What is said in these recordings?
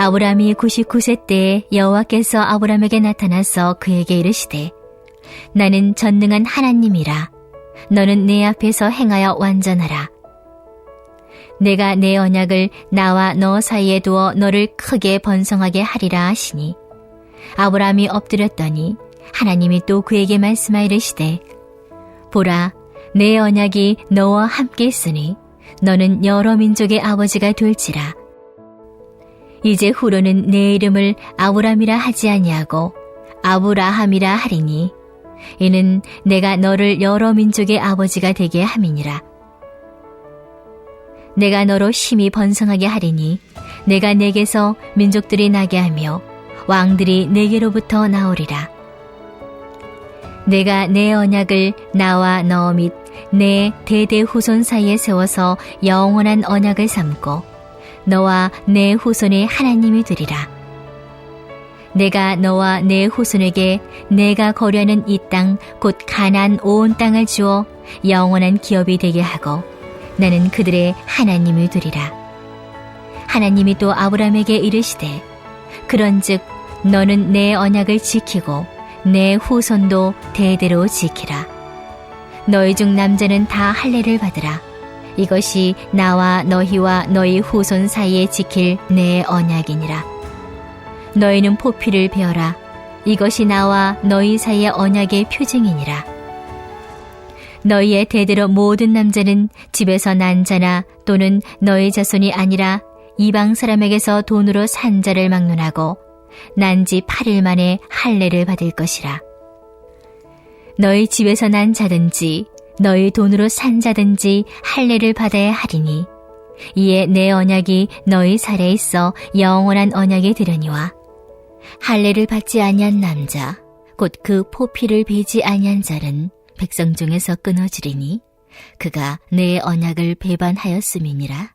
아브라함이 99세 때에 여호와께서 아브라함에게 나타나서 그에게 이르시되 나는 전능한 하나님이라. 너는 내 앞에서 행하여 완전하라. 내가 내 언약을 나와 너 사이에 두어 너를 크게 번성하게 하리라 하시니 아브라함이 엎드렸더니 하나님이 또 그에게 말씀하여 이르시되 보라 내 언약이 너와 함께 있으니 너는 여러 민족의 아버지가 될지라. 이제 후로는 내 이름을 아브람이라 하지 아니하고 아브라함이라 하리니 이는 내가 너를 여러 민족의 아버지가 되게 함이니라. 내가 너로 심히 번성하게 하리니 내가 내게서 민족들이 나게 하며 왕들이 내게로부터 나오리라. 내가 내 언약을 나와 너 및 내 대대 후손 사이에 세워서 영원한 언약을 삼고 너와 내 후손의 하나님이 되리라. 내가 너와 내 후손에게 내가 거류하는 이 땅 곧 가나안 온 땅을 주어 영원한 기업이 되게 하고 나는 그들의 하나님이 되리라. 하나님이 또 아브라함에게 이르시되 그런즉 너는 내 언약을 지키고 내 후손도 대대로 지키라. 너희 중 남자는 다 할례를 받으라. 이것이 나와 너희와 너희 후손 사이에 지킬 내 언약이니라. 너희는 포피를 베어라. 이것이 나와 너희 사이의 언약의 표징이니라. 너희의 대대로 모든 남자는 집에서 난 자나 또는 너희 자손이 아니라 이방 사람에게서 돈으로 산 자를 막론하고 난 지 8일 만에 할례를 받을 것이라. 너희 집에서 난 자든지 너희 돈으로 산 자든지 할례를 받아야 하리니 이에 내 언약이 너희 살에 있어 영원한 언약이 되려니와 할례를 받지 아니한 남자 곧 그 포피를 베지 아니한 자는 백성 중에서 끊어지리니 그가 내 언약을 배반하였음이니라.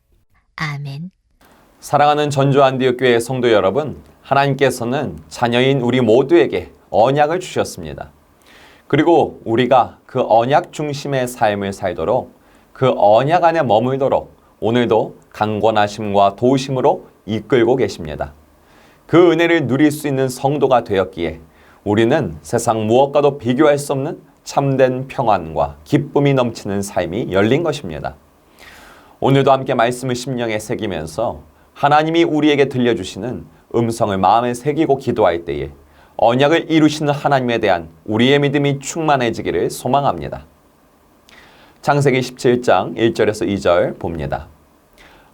아멘. 사랑하는 전주 안디옥교회 성도 여러분, 하나님께서는 자녀인 우리 모두에게 언약을 주셨습니다. 그리고 우리가 그 언약 중심의 삶을 살도록 그 언약 안에 머물도록 오늘도 강권하심과 도우심으로 이끌고 계십니다. 그 은혜를 누릴 수 있는 성도가 되었기에 우리는 세상 무엇과도 비교할 수 없는 참된 평안과 기쁨이 넘치는 삶이 열린 것입니다. 오늘도 함께 말씀을 심령에 새기면서 하나님이 우리에게 들려주시는 음성을 마음에 새기고 기도할 때에 언약을 이루시는 하나님에 대한 우리의 믿음이 충만해지기를 소망합니다. 창세기 17장 1절에서 2절 봅니다.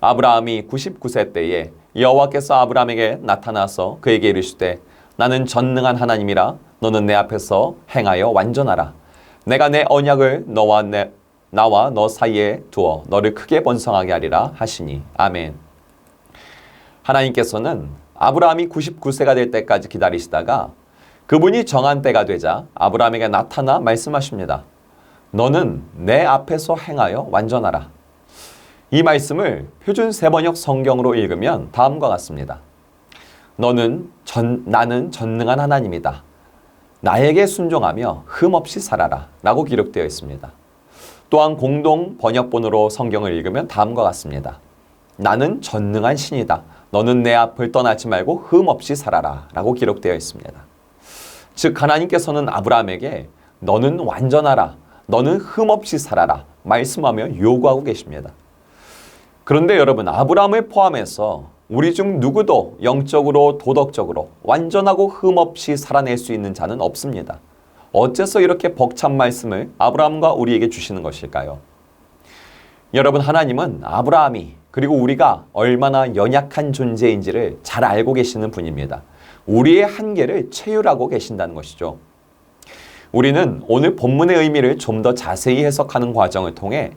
아브라함이 99세 때에 여호와께서 아브라함에게 나타나서 그에게 이르시되 나는 전능한 하나님이라. 너는 내 앞에서 행하여 완전하라. 내가 내 언약을 나와 너 사이에 두어 너를 크게 번성하게 하리라 하시니. 아멘. 하나님께서는 아브라함이 99세가 될 때까지 기다리시다가 그분이 정한 때가 되자 아브라함에게 나타나 말씀하십니다. 너는 내 앞에서 행하여 완전하라. 이 말씀을 표준 세번역 성경으로 읽으면 다음과 같습니다. 나는 전능한 하나님이다. 나에게 순종하며 흠없이 살아라 라고 기록되어 있습니다. 또한 공동 번역본으로 성경을 읽으면 다음과 같습니다. 나는 전능한 신이다. 너는 내 앞을 떠나지 말고 흠없이 살아라 라고 기록되어 있습니다. 즉 하나님께서는 아브라함에게 너는 완전하라, 너는 흠없이 살아라 말씀하며 요구하고 계십니다. 그런데 여러분, 아브라함을 포함해서 우리 중 누구도 영적으로 도덕적으로 완전하고 흠없이 살아낼 수 있는 자는 없습니다. 어째서 이렇게 벅찬 말씀을 아브라함과 우리에게 주시는 것일까요? 여러분, 하나님은 아브라함이 그리고 우리가 얼마나 연약한 존재인지를 잘 알고 계시는 분입니다. 우리의 한계를 체휼하고 계신다는 것이죠. 우리는 오늘 본문의 의미를 좀 더 자세히 해석하는 과정을 통해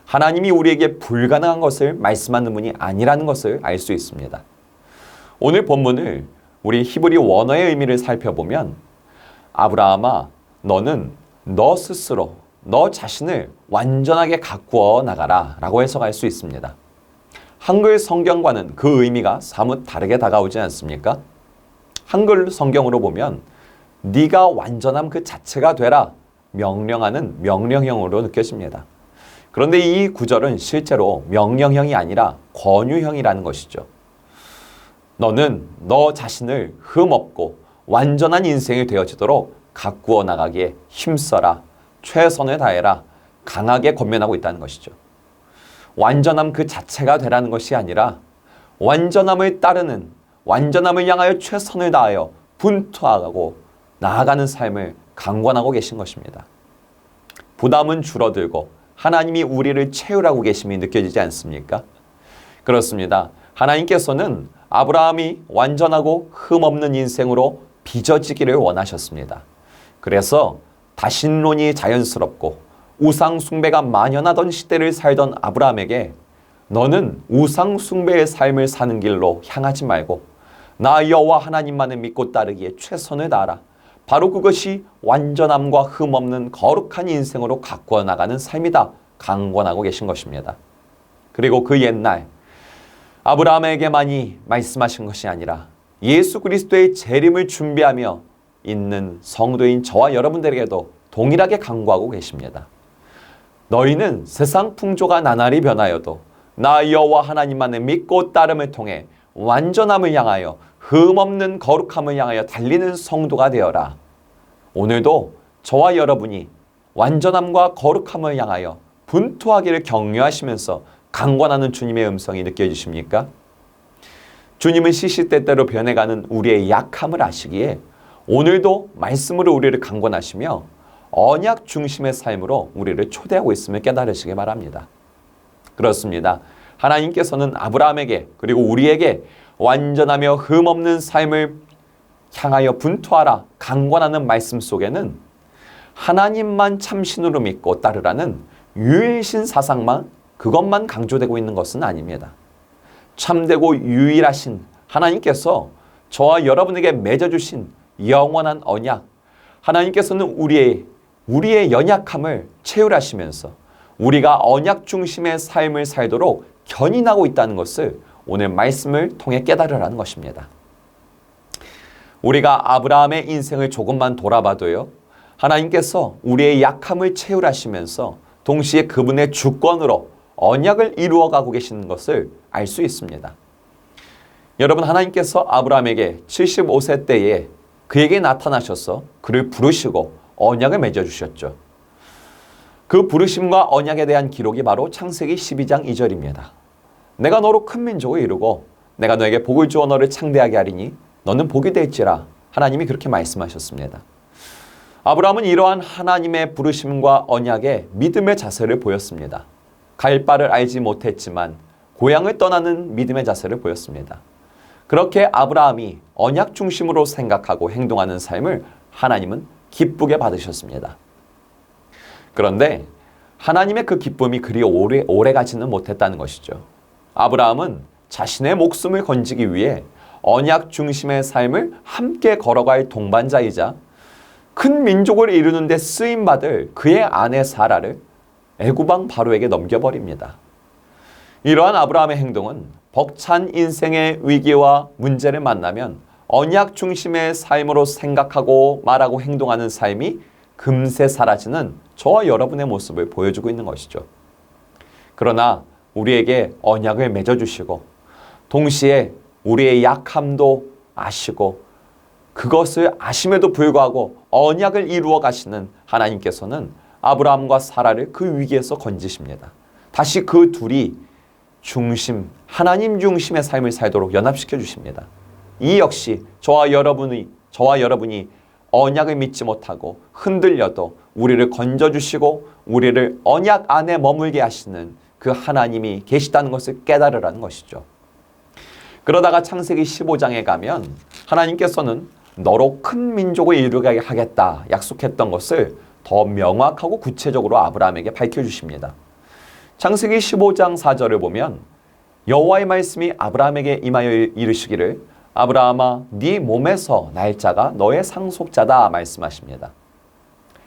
하나님이 우리에게 불가능한 것을 말씀하는 분이 아니라는 것을 알 수 있습니다. 오늘 본문을 우리 히브리 원어의 의미를 살펴보면 아브라함아, 너는 너 스스로 너 자신을 완전하게 가꾸어 나가라 라고 해석할 수 있습니다. 한글 성경과는 그 의미가 사뭇 다르게 다가오지 않습니까? 한글 성경으로 보면 네가 완전함 그 자체가 되라 명령하는 명령형으로 느껴집니다. 그런데 이 구절은 실제로 명령형이 아니라 권유형이라는 것이죠. 너는 너 자신을 흠없고 완전한 인생이 되어지도록 가꾸어 나가기에 힘써라. 최선을 다해라. 강하게 권면하고 있다는 것이죠. 완전함 그 자체가 되라는 것이 아니라 완전함을 따르는, 완전함을 향하여 최선을 다하여 분투하고 나아가는 삶을 강권하고 계신 것입니다. 부담은 줄어들고 하나님이 우리를 채우라고 계심이 느껴지지 않습니까? 그렇습니다. 하나님께서는 아브라함이 완전하고 흠없는 인생으로 빚어지기를 원하셨습니다. 그래서 다신론이 자연스럽고 우상 숭배가 만연하던 시대를 살던 아브라함에게 너는 우상 숭배의 삶을 사는 길로 향하지 말고 나 여호와 하나님만을 믿고 따르기에 최선을 다하라. 바로 그것이 완전함과 흠없는 거룩한 인생으로 가꾸어 나가는 삶이다. 강권하고 계신 것입니다. 그리고 그 옛날 아브라함에게만이 말씀하신 것이 아니라 예수 그리스도의 재림을 준비하며 있는 성도인 저와 여러분들에게도 동일하게 강구하고 계십니다. 너희는 세상 풍조가 나날이 변하여도 나 여호와 하나님만을 믿고 따름을 통해 완전함을 향하여 흠없는 거룩함을 향하여 달리는 성도가 되어라. 오늘도 저와 여러분이 완전함과 거룩함을 향하여 분투하기를 격려하시면서 강권하는 주님의 음성이 느껴지십니까? 주님은 시시때때로 변해가는 우리의 약함을 아시기에 오늘도 말씀으로 우리를 강권하시며 언약 중심의 삶으로 우리를 초대하고 있음을 깨달으시기 바랍니다. 그렇습니다. 하나님께서는 아브라함에게 그리고 우리에게 완전하며 흠없는 삶을 향하여 분투하라 강권하는 말씀 속에는 하나님만 참신으로 믿고 따르라는 유일신 사상만 그것만 강조되고 있는 것은 아닙니다. 참되고 유일하신 하나님께서 저와 여러분에게 맺어주신 영원한 언약, 하나님께서는 우리의 연약함을 채울하시면서 우리가 언약 중심의 삶을 살도록 견인하고 있다는 것을 오늘 말씀을 통해 깨달으라는 것입니다. 우리가 아브라함의 인생을 조금만 돌아봐도요, 하나님께서 우리의 약함을 채울하시면서 동시에 그분의 주권으로 언약을 이루어가고 계시는 것을 알 수 있습니다. 여러분, 하나님께서 아브라함에게 75세 때에 그에게 나타나셔서 그를 부르시고 언약을 맺어주셨죠. 그 부르심과 언약에 대한 기록이 바로 창세기 12장 2절입니다. 내가 너로 큰 민족을 이루고 내가 너에게 복을 주어 너를 창대하게 하리니 너는 복이 될지라. 하나님이 그렇게 말씀하셨습니다. 아브라함은 이러한 하나님의 부르심과 언약에 믿음의 자세를 보였습니다. 갈 바를 알지 못했지만 고향을 떠나는 믿음의 자세를 보였습니다. 그렇게 아브라함이 언약 중심으로 생각하고 행동하는 삶을 하나님은 기쁘게 받으셨습니다. 그런데 하나님의 그 기쁨이 그리 오래 가지는 못했다는 것이죠. 아브라함은 자신의 목숨을 건지기 위해 언약 중심의 삶을 함께 걸어갈 동반자이자 큰 민족을 이루는 데 쓰임받을 그의 아내 사라를 애굽왕 바로에게 넘겨버립니다. 이러한 아브라함의 행동은 벅찬 인생의 위기와 문제를 만나면 언약 중심의 삶으로 생각하고 말하고 행동하는 삶이 금세 사라지는 저와 여러분의 모습을 보여주고 있는 것이죠. 그러나 우리에게 언약을 맺어주시고 동시에 우리의 약함도 아시고 그것을 아심에도 불구하고 언약을 이루어 가시는 하나님께서는 아브라함과 사라를 그 위기에서 건지십니다. 다시 그 둘이 하나님 중심의 삶을 살도록 연합시켜 주십니다. 이 역시 저와 여러분이 언약을 믿지 못하고 흔들려도 우리를 건져주시고 우리를 언약 안에 머물게 하시는 그 하나님이 계시다는 것을 깨달으라는 것이죠. 그러다가 창세기 15장에 가면 하나님께서는 너로 큰 민족을 이루게 하겠다 약속했던 것을 더 명확하고 구체적으로 아브라함에게 밝혀주십니다. 창세기 15장 4절을 보면 여호와의 말씀이 아브라함에게 임하여 이르시기를 아브라함아 네 몸에서 날 자가 너의 상속자다 말씀하십니다.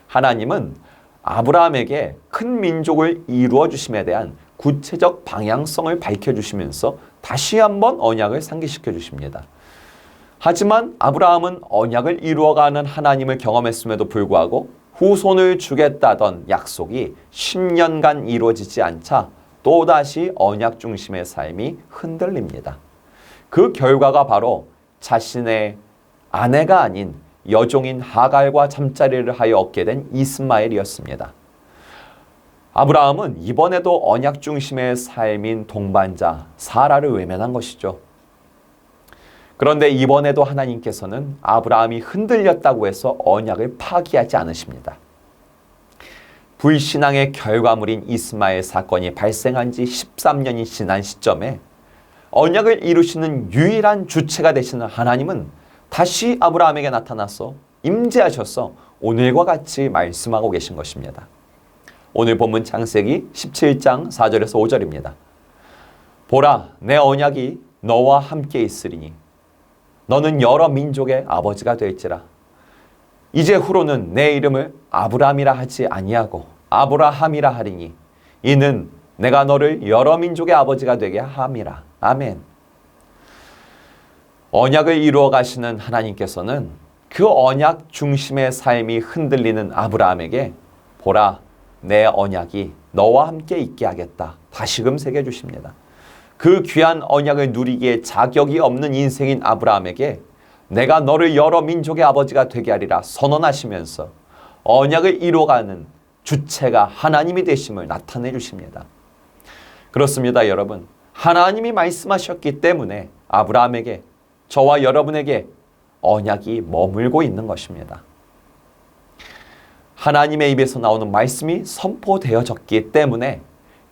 하나님은 아브라함에게 큰 민족을 이루어 주심에 대한 구체적 방향성을 밝혀주시면서 다시 한번 언약을 상기시켜 주십니다. 하지만 아브라함은 언약을 이루어가는 하나님을 경험했음에도 불구하고 후손을 주겠다던 약속이 10년간 이루어지지 않자 또다시 언약 중심의 삶이 흔들립니다. 그 결과가 바로 자신의 아내가 아닌 여종인 하갈과 잠자리를 하여 얻게 된 이스마엘이었습니다. 아브라함은 이번에도 언약 중심의 삶인 동반자 사라를 외면한 것이죠. 그런데 이번에도 하나님께서는 아브라함이 흔들렸다고 해서 언약을 파기하지 않으십니다. 불신앙의 결과물인 이스마엘 사건이 발생한 지 13년이 지난 시점에 언약을 이루시는 유일한 주체가 되시는 하나님은 다시 아브라함에게 나타나서 임재하셔서 오늘과 같이 말씀하고 계신 것입니다. 오늘 본문 창세기 17장 4절에서 5절입니다. 보라, 내 언약이 너와 함께 있으리니 너는 여러 민족의 아버지가 될지라. 이제 후로는 내 이름을 아브람이라 하지 아니하고 아브라함이라 하리니 이는 내가 너를 여러 민족의 아버지가 되게 함이라. 아멘. 언약을 이루어 가시는 하나님께서는 그 언약 중심의 삶이 흔들리는 아브라함에게 보라, 내 언약이 너와 함께 있게 하겠다. 다시금 새겨주십니다. 그 귀한 언약을 누리기에 자격이 없는 인생인 아브라함에게 내가 너를 여러 민족의 아버지가 되게 하리라 선언하시면서 언약을 이루어가는 주체가 하나님이 되심을 나타내 주십니다. 그렇습니다, 여러분. 하나님이 말씀하셨기 때문에 아브라함에게, 저와 여러분에게 언약이 머물고 있는 것입니다. 하나님의 입에서 나오는 말씀이 선포되어졌기 때문에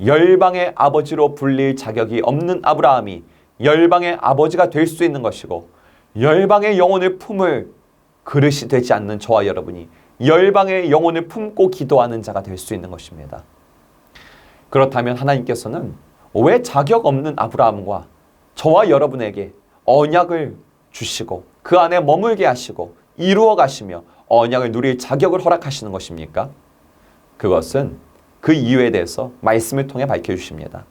열방의 아버지로 불릴 자격이 없는 아브라함이 열방의 아버지가 될 수 있는 것이고, 열방의 영혼을 품을 그릇이 되지 않는 저와 여러분이 열방의 영혼을 품고 기도하는 자가 될 수 있는 것입니다. 그렇다면 하나님께서는 왜 자격 없는 아브라함과 저와 여러분에게 언약을 주시고 그 안에 머물게 하시고 이루어 가시며 언약을 누릴 자격을 허락하시는 것입니까? 그것은 그 이유에 대해서 말씀을 통해 밝혀주십니다.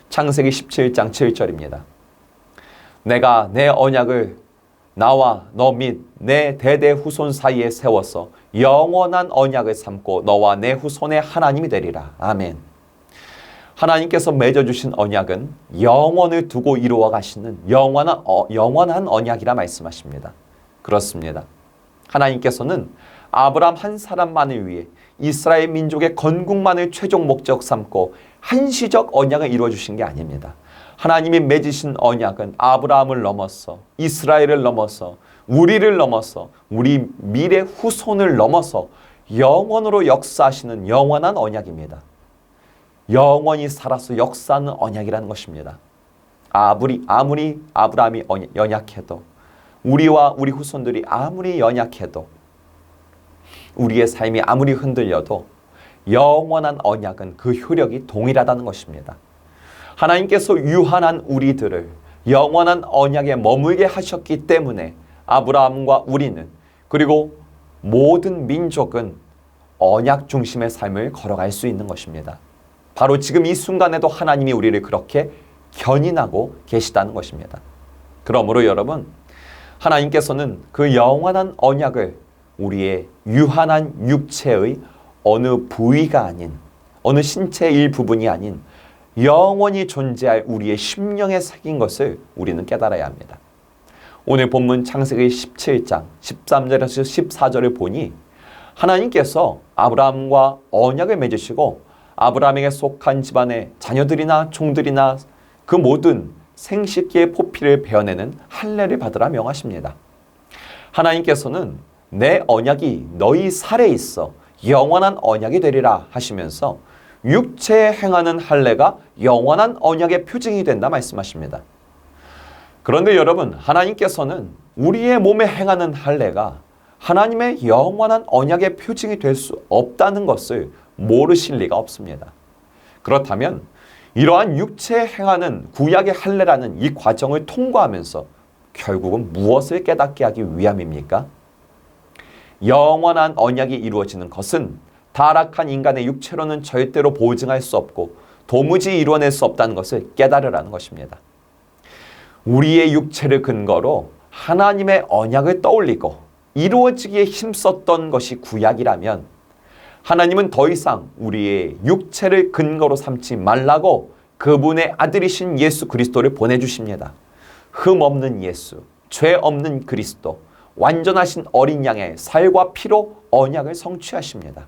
창세기 17장 7절입니다. 내가 내 언약을 나와 너 및 내 대대 후손 사이에 세워서 영원한 언약을 삼고 너와 내 후손의 하나님이 되리라. 아멘. 하나님께서 맺어주신 언약은 영원을 두고 이루어 가시는 영원한 언약이라 말씀하십니다. 그렇습니다. 하나님께서는 아브라함 한 사람만을 위해 이스라엘 민족의 건국만을 최종 목적 삼고 한시적 언약을 이루어 주신 게 아닙니다. 하나님이 맺으신 언약은 아브라함을 넘어서 이스라엘을 넘어서 우리를 넘어서 우리 미래 후손을 넘어서 영원으로 역사하시는 영원한 언약입니다. 영원히 살아서 역사하는 언약이라는 것입니다. 아무리 아브라함이 연약해도, 우리와 우리 후손들이 아무리 연약해도, 우리의 삶이 아무리 흔들려도 영원한 언약은 그 효력이 동일하다는 것입니다. 하나님께서 유한한 우리들을 영원한 언약에 머물게 하셨기 때문에 아브라함과 우리는, 그리고 모든 민족은 언약 중심의 삶을 걸어갈 수 있는 것입니다. 바로 지금 이 순간에도 하나님이 우리를 그렇게 견인하고 계시다는 것입니다. 그러므로 여러분, 하나님께서는 그 영원한 언약을 우리의 유한한 육체의 어느 부위가 아닌, 어느 신체의 일부분이 아닌 영원히 존재할 우리의 심령에 새긴 것을 우리는 깨달아야 합니다. 오늘 본문 창세기 17장 13절에서 14절을 보니 하나님께서 아브라함과 언약을 맺으시고 아브라함에게 속한 집안의 자녀들이나 종들이나 그 모든 생식기의 포피를 베어내는 할례를 받으라 명하십니다. 하나님께서는 내 언약이 너희 살에 있어 영원한 언약이 되리라 하시면서 육체에 행하는 할례가 영원한 언약의 표징이 된다 말씀하십니다. 그런데 여러분, 하나님께서는 우리의 몸에 행하는 할례가 하나님의 영원한 언약의 표징이 될 수 없다는 것을 모르실 리가 없습니다. 그렇다면 이러한 육체에 행하는 구약의 할례라는 이 과정을 통과하면서 결국은 무엇을 깨닫게 하기 위함입니까? 영원한 언약이 이루어지는 것은 타락한 인간의 육체로는 절대로 보증할 수 없고 도무지 이루어낼 수 없다는 것을 깨달으라는 것입니다. 우리의 육체를 근거로 하나님의 언약을 떠올리고 이루어지기에 힘썼던 것이 구약이라면 하나님은 더 이상 우리의 육체를 근거로 삼지 말라고 그분의 아들이신 예수 그리스도를 보내주십니다. 흠 없는 예수, 죄 없는 그리스도, 완전하신 어린 양의 살과 피로 언약을 성취하십니다.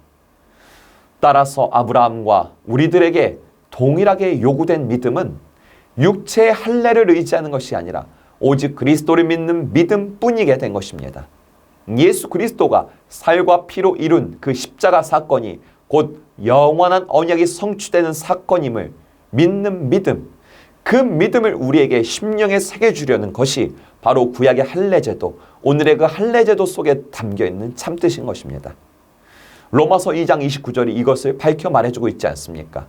따라서 아브라함과 우리들에게 동일하게 요구된 믿음은 육체의 할례를 의지하는 것이 아니라 오직 그리스도를 믿는 믿음뿐이게 된 것입니다. 예수 그리스도가 살과 피로 이룬 그 십자가 사건이 곧 영원한 언약이 성취되는 사건임을 믿는 믿음, 그 믿음을 우리에게 심령에 새겨주려는 것이 바로 구약의 할례제도, 오늘의 그 할례제도 속에 담겨있는 참뜻인 것입니다. 로마서 2장 29절이 이것을 밝혀 말해주고 있지 않습니까?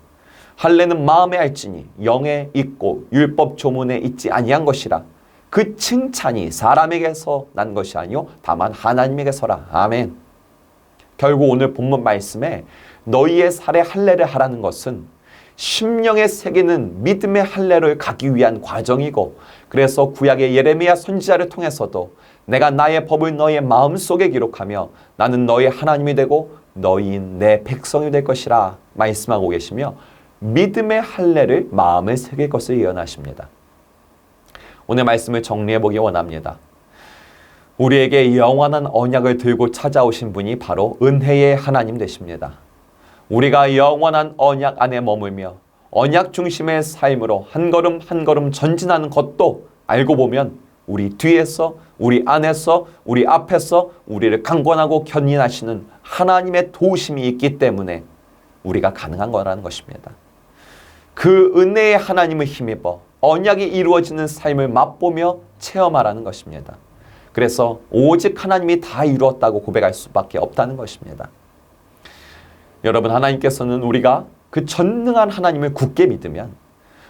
할례는 마음에 알지니 영에 있고 율법 조문에 있지 아니한 것이라. 그 칭찬이 사람에게서 난 것이 아니요 다만 하나님에게서라. 아멘. 결국 오늘 본문 말씀에 너희의 살에 할례를 하라는 것은 심령에 새기는 믿음의 할례를 가기 위한 과정이고, 그래서 구약의 예레미야 선지자를 통해서도 내가 나의 법을 너희의 마음속에 기록하며 나는 너희의 하나님이 되고 너희인 내 백성이 될 것이라 말씀하고 계시며, 믿음의 할례를 마음에 새길 것을 예언하십니다. 오늘 말씀을 정리해 보기 원합니다. 우리에게 영원한 언약을 들고 찾아오신 분이 바로 은혜의 하나님 되십니다. 우리가 영원한 언약 안에 머물며 언약 중심의 삶으로 한 걸음 한 걸음 전진하는 것도 알고 보면 우리 뒤에서, 우리 안에서, 우리 앞에서 우리를 강권하고 견인하시는 하나님의 도우심이 있기 때문에 우리가 가능한 거라는 것입니다. 그 은혜의 하나님을 힘입어 언약이 이루어지는 삶을 맛보며 체험하라는 것입니다. 그래서 오직 하나님이 다 이루었다고 고백할 수밖에 없다는 것입니다. 여러분, 하나님께서는 우리가 그 전능한 하나님을 굳게 믿으면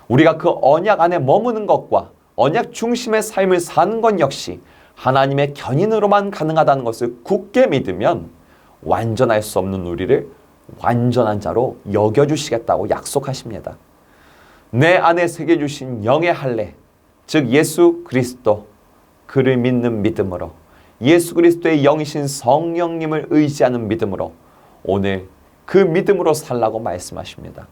우리가 그 언약 안에 머무는 것과 언약 중심의 삶을 사는 것 역시 하나님의 견인으로만 가능하다는 것을 굳게 믿으면 완전할 수 없는 우리를 완전한 자로 여겨주시겠다고 약속하십니다. 내 안에 새겨주신 영의 할례, 즉 예수 그리스도, 그를 믿는 믿음으로, 예수 그리스도의 영이신 성령님을 의지하는 믿음으로 오늘 그 믿음으로 살라고 말씀하십니다.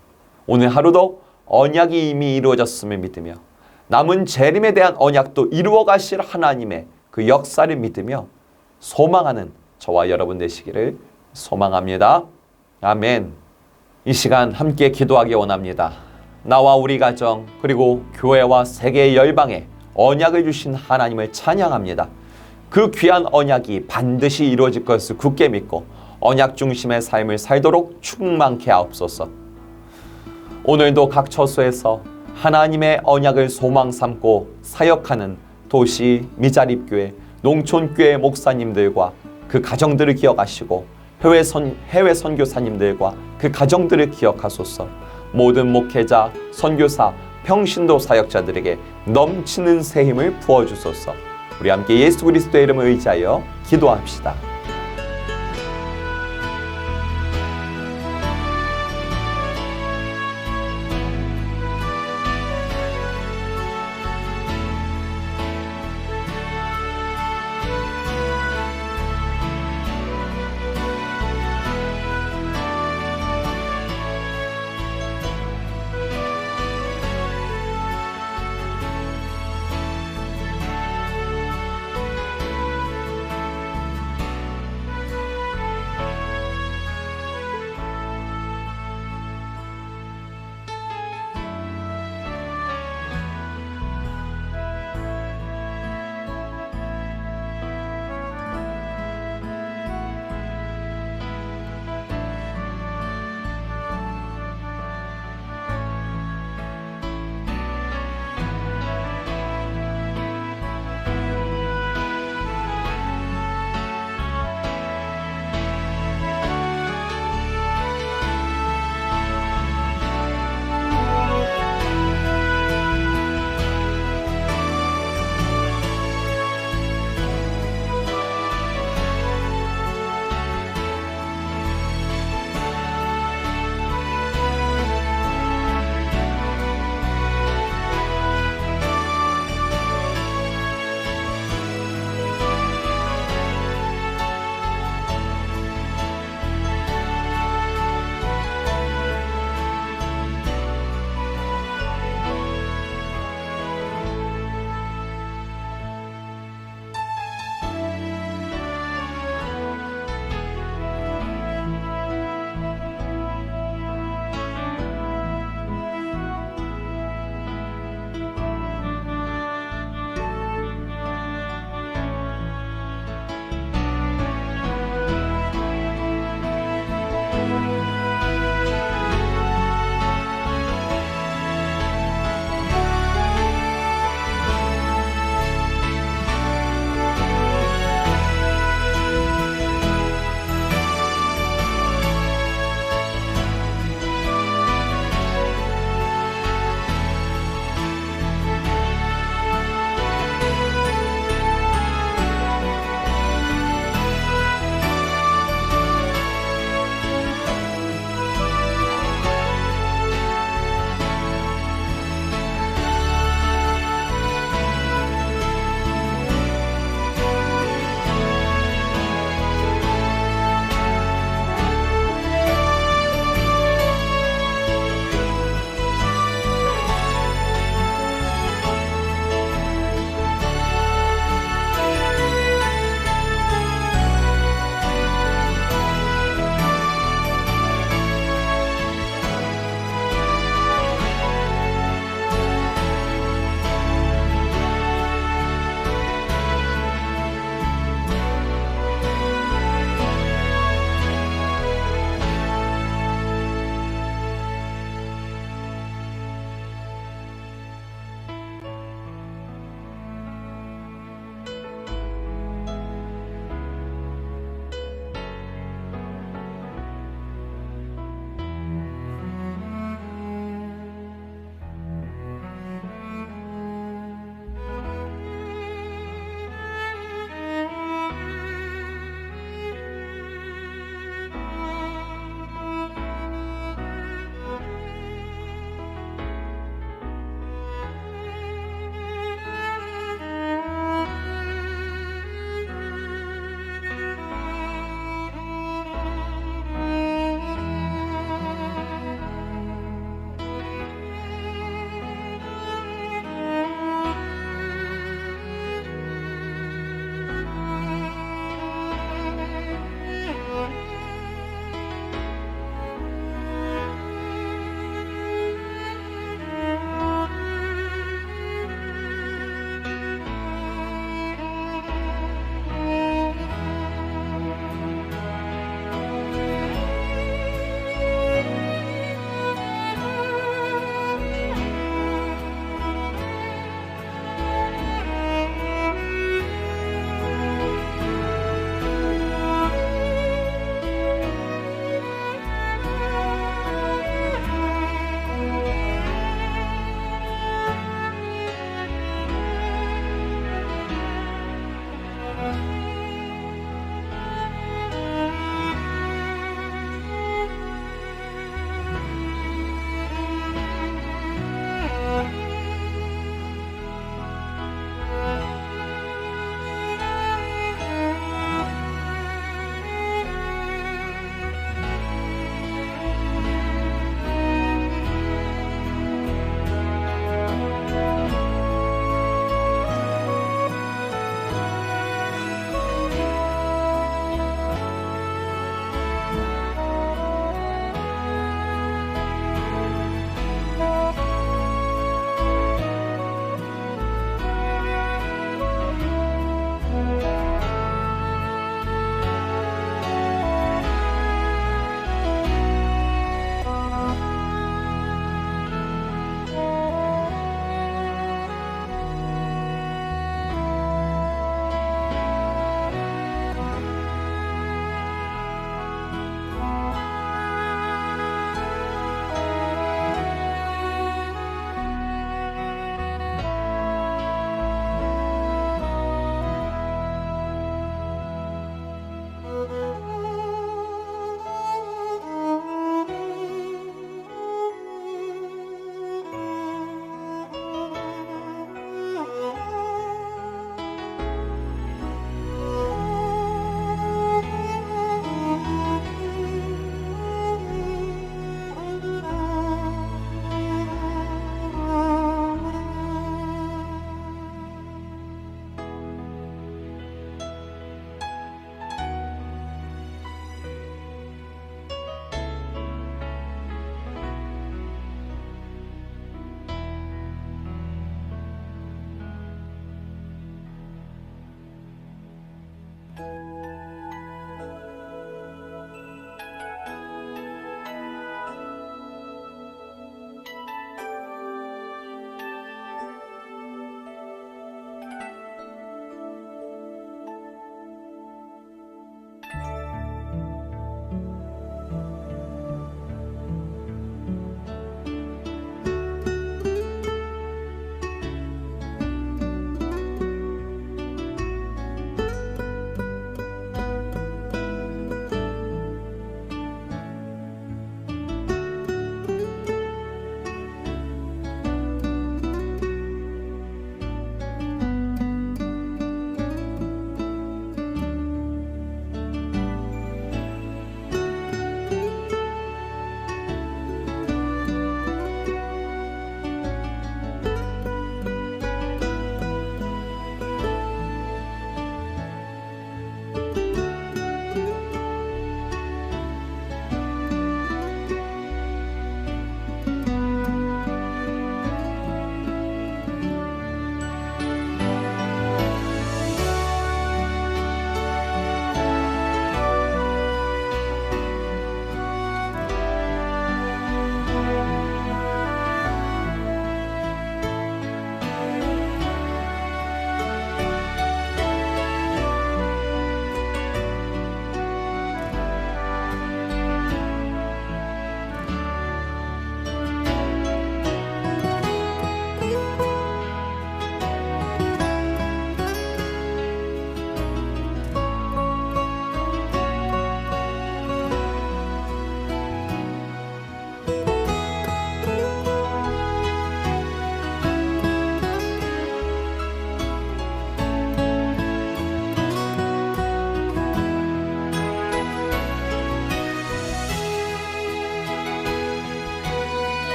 오늘 하루도 언약이 이미 이루어졌음을 믿으며 남은 재림에 대한 언약도 이루어 가실 하나님의 그 역사를 믿으며 소망하는 저와 여러분 되시기를 소망합니다. 아멘. 이 시간 함께 기도하기 원합니다. 나와 우리 가정 그리고 교회와 세계 열방에 언약을 주신 하나님을 찬양합니다. 그 귀한 언약이 반드시 이루어질 것을 굳게 믿고 언약 중심의 삶을 살도록 충만케 하옵소서. 오늘도 각 처소에서 하나님의 언약을 소망 삼고 사역하는 도시 미자립교회, 농촌교회 목사님들과 그 가정들을 기억하시고 해외 선교사님들과 그 가정들을 기억하소서. 모든 목회자, 선교사, 평신도 사역자들에게 넘치는 새 힘을 부어주소서. 우리 함께 예수 그리스도의 이름을 의지하여 기도합시다.